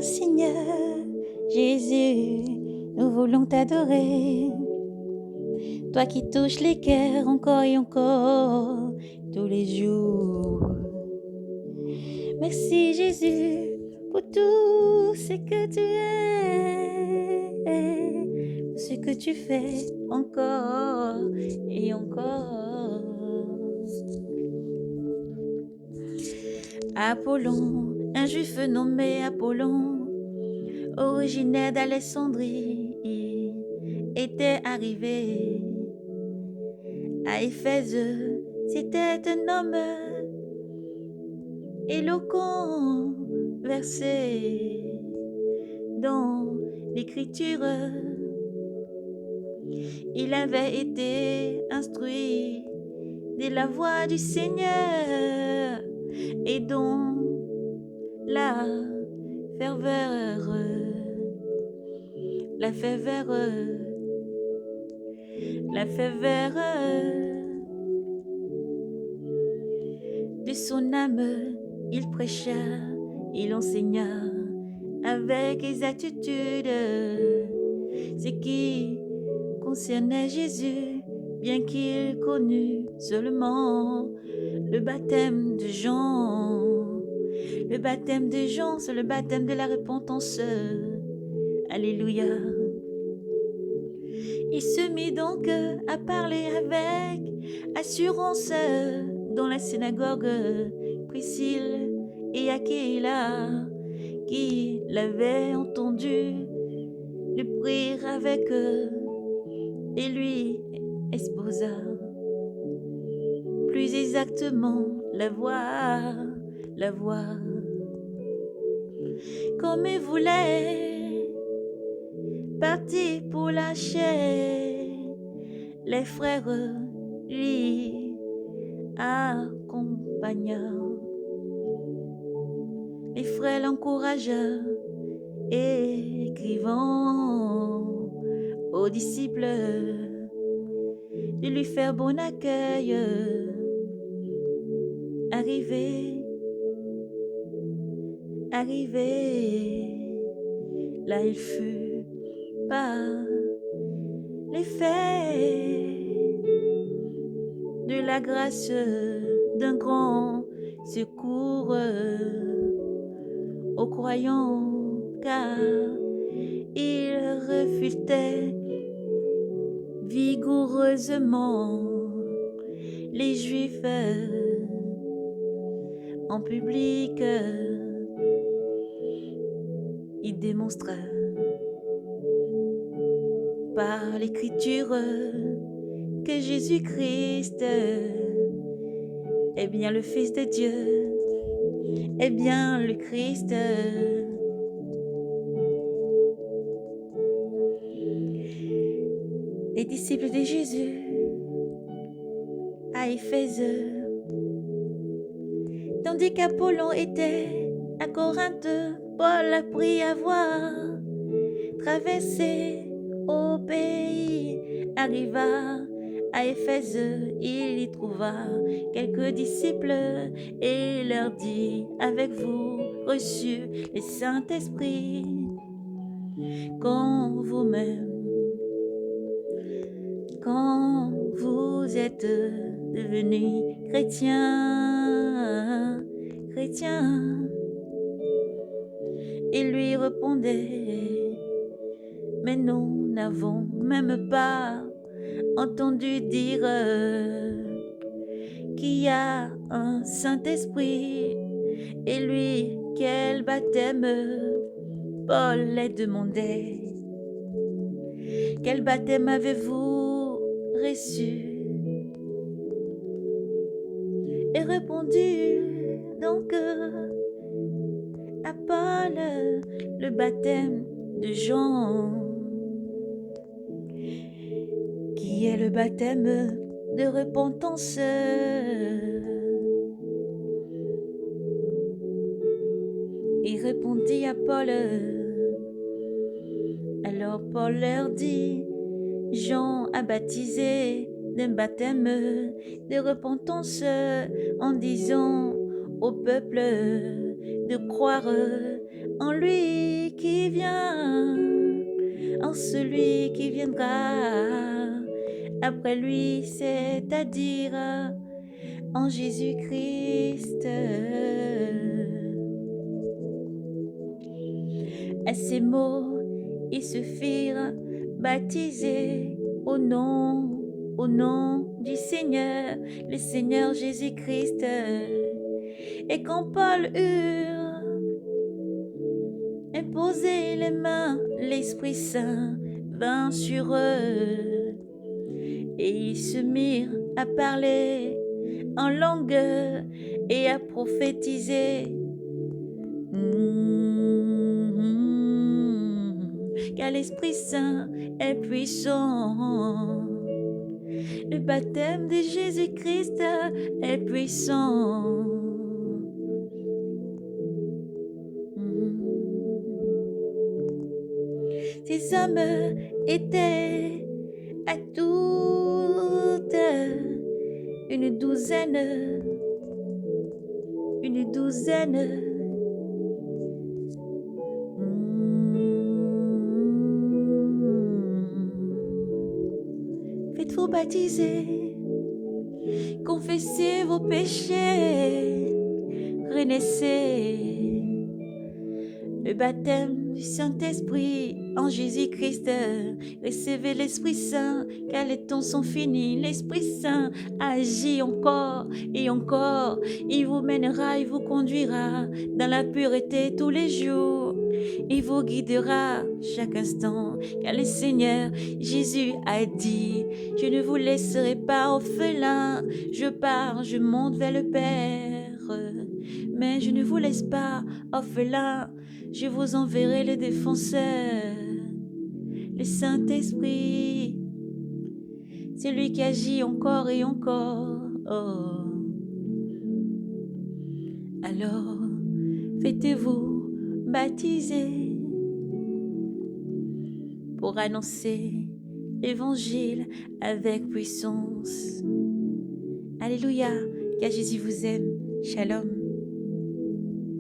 Seigneur Jésus, nous voulons t'adorer. Toi qui touches les cœurs encore et encore, tous les jours. Merci Jésus pour tout ce que tu es, pour ce que tu fais encore et encore. Apollon, un juif nommé Apollon, originaire d'Alexandrie, était arrivé à Éphèse. C'était un homme éloquent, versé dans l'écriture. Il avait été instruit de la voix du Seigneur et dont la ferveur, la ferveur de son âme, il prêcha, il enseigna avec exactitude ce qui concernait Jésus, bien qu'il connût seulement le baptême de Jean. Le baptême de Jean, c'est le baptême de la repentance. Alléluia. Il se mit donc à parler avec assurance dans la synagogue. Priscille et Aquila, qui l'avaient entendu, le prirent avec eux et lui exposa plus exactement la voix, comme il voulait partir pour la chair. Les frères lui accompagna. Les frères l'encouragea, écrivant aux disciples de lui faire bon accueil. Arrivé, là il fut par l'effet de la grâce d'un grand secours aux croyants, car il refutait vigoureusement les Juifs en public. Il démonstra par l'écriture que Jésus-Christ est bien le Fils de Dieu, est bien le Christ. Les disciples de Jésus à Éphèse, tandis qu'Apollon était à Corinthe, Paul apprit à voir traverser au pays, arriva à Éphèse, il y trouva quelques disciples et leur dit: avec vous reçu le Saint-Esprit quand vous êtes devenus chrétiens. Il lui répondait: mais nous n'avons même pas entendu dire qu'il y a un Saint-Esprit. Et lui, quel baptême? Paul les demandait: quel baptême avez-vous reçu? Et répondit donc à Paul: le baptême de Jean, qui est le baptême de repentance. Il répondit à Paul. Alors Paul leur dit: Jean a baptisé d'un baptême de repentance en disant au peuple de croire en lui qui vient, en celui qui viendra après lui, c'est-à-dire en Jésus-Christ. À ces mots, ils se firent baptiser au nom du Seigneur, le Seigneur Jésus-Christ. Et quand Paul eut imposé les mains, l'Esprit Saint vint sur eux, et ils se mirent à parler en langue et à prophétiser. Car l'Esprit Saint est puissant. Le baptême de Jésus-Christ est puissant. Ces hommes étaient à toutes une douzaine. Faites-vous baptiser, confessez vos péchés, renaissez. Le baptême du Saint-Esprit en Jésus-Christ, recevez l'Esprit Saint, car les temps sont finis. L'Esprit Saint agit encore et encore. Il vous mènera, il vous conduira dans la pureté tous les jours. Il vous guidera chaque instant, car le Seigneur Jésus a dit, je ne vous laisserai pas orphelins, je pars, je monte vers le Père, mais je ne vous laisse pas orphelins, je vous enverrai le défenseur, le Saint-Esprit, c'est lui qui agit encore et encore. Oh. Alors, faites-vous baptiser pour annoncer l'évangile avec puissance. Alléluia, car Jésus vous aime. Shalom.